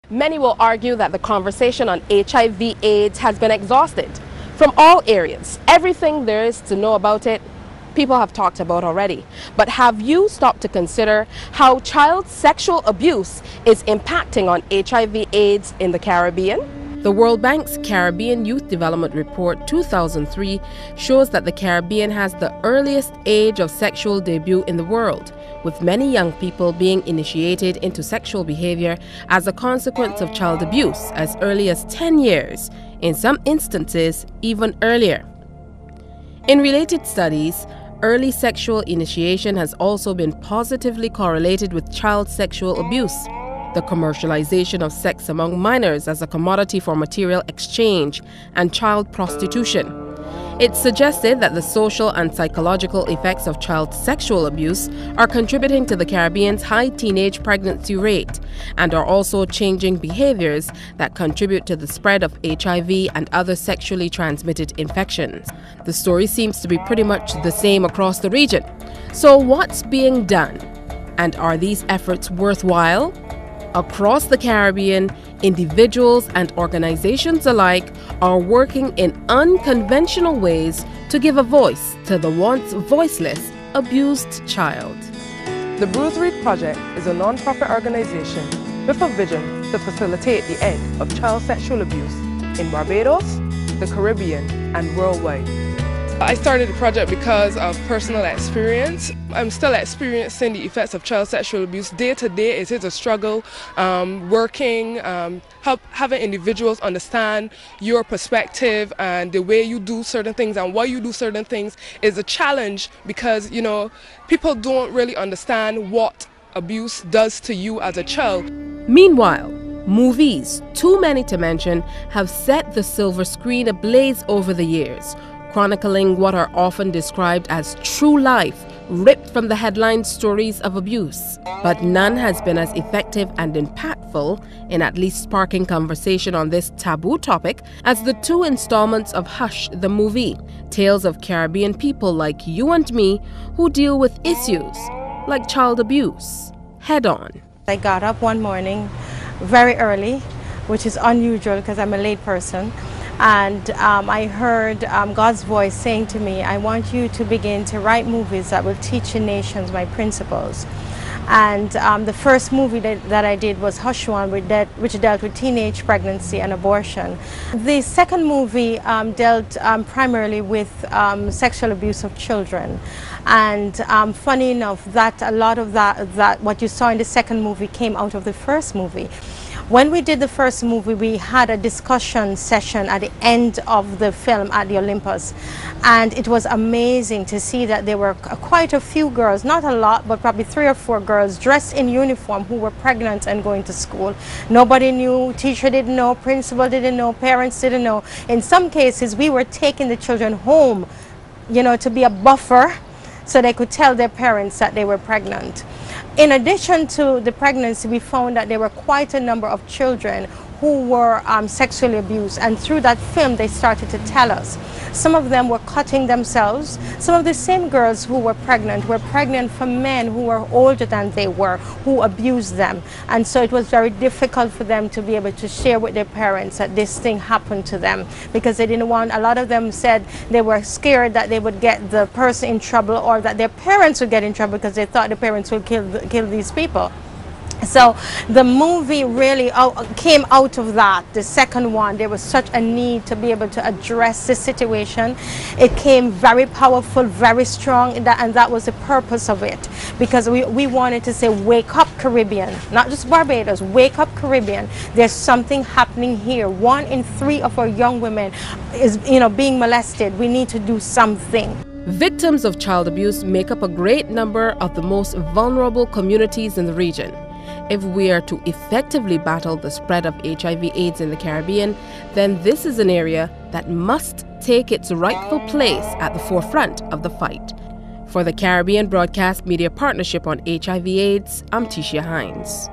Many will argue that the conversation on HIV/AIDS has been exhausted. From all areas, everything there is to know about it, people have talked about already. But have you stopped to consider how child sexual abuse is impacting on HIV/AIDS in the Caribbean? The World Bank's Caribbean Youth Development Report 2003 shows that the Caribbean has the earliest age of sexual debut in the world, with many young people being initiated into sexual behavior as a consequence of child abuse as early as 10 years, in some instances even earlier. In related studies, early sexual initiation has also been positively correlated with child sexual abuse. The commercialization of sex among minors as a commodity for material exchange, and child prostitution. It's suggested that the social and psychological effects of child sexual abuse are contributing to the Caribbean's high teenage pregnancy rate and are also changing behaviors that contribute to the spread of HIV and other sexually transmitted infections. The story seems to be pretty much the same across the region. So what's being done? And are these efforts worthwhile? Across the Caribbean, individuals and organizations alike are working in unconventional ways to give a voice to the once voiceless, abused child. The Bruce Reed Project is a non-profit organization with a vision to facilitate the end of child sexual abuse in Barbados, the Caribbean, and worldwide. I started the project because of personal experience. I'm still experiencing the effects of child sexual abuse. Day to day, it is a struggle working, having individuals understand your perspective and the way you do certain things and why you do certain things is a challenge because, you know, people don't really understand what abuse does to you as a child. Meanwhile, movies, too many to mention, have set the silver screen ablaze over the years, chronicling what are often described as true life, ripped from the headline stories of abuse. But none has been as effective and impactful in at least sparking conversation on this taboo topic as the two installments of Hush, the movie, tales of Caribbean people like you and me who deal with issues like child abuse head on. I got up one morning very early, which is unusual because I'm a late person. And I heard God's voice saying to me, I want you to begin to write movies that will teach the nations my principles. And the first movie that I did was Hush One, which dealt with teenage pregnancy and abortion. The second movie dealt primarily with sexual abuse of children. And funny enough, that a lot of that what you saw in the second movie came out of the first movie. When we did the first movie, we had a discussion session at the end of the film at the Olympus. And it was amazing to see that there were quite a few girls, not a lot, but probably 3 or 4 girls dressed in uniform who were pregnant and going to school. Nobody knew, teacher didn't know, principal didn't know, parents didn't know. In some cases, we were taking the children home, you know, to be a buffer so they could tell their parents that they were pregnant. In addition to the pregnancy, we found that there were quite a number of children who were sexually abused, and through that film they started to tell us. Some of them were cutting themselves. Some of the same girls who were pregnant for men who were older than they were, who abused them. And so it was very difficult for them to be able to share with their parents that this thing happened to them, because they didn't want, a lot of them said they were scared that they would get the person in trouble or that their parents would get in trouble because they thought the parents would kill these people. So the movie really came out of that. The second one, there was such a need to be able to address the situation. It came very powerful, very strong, and that was the purpose of it. Because we wanted to say, wake up Caribbean, not just Barbados, wake up Caribbean. There's something happening here. 1 in 3 of our young women is, you know, being molested. We need to do something. Victims of child abuse make up a great number of the most vulnerable communities in the region. If we are to effectively battle the spread of HIV/AIDS in the Caribbean, then this is an area that must take its rightful place at the forefront of the fight. For the Caribbean Broadcast Media Partnership on HIV/AIDS, I'm Teshia Hinds.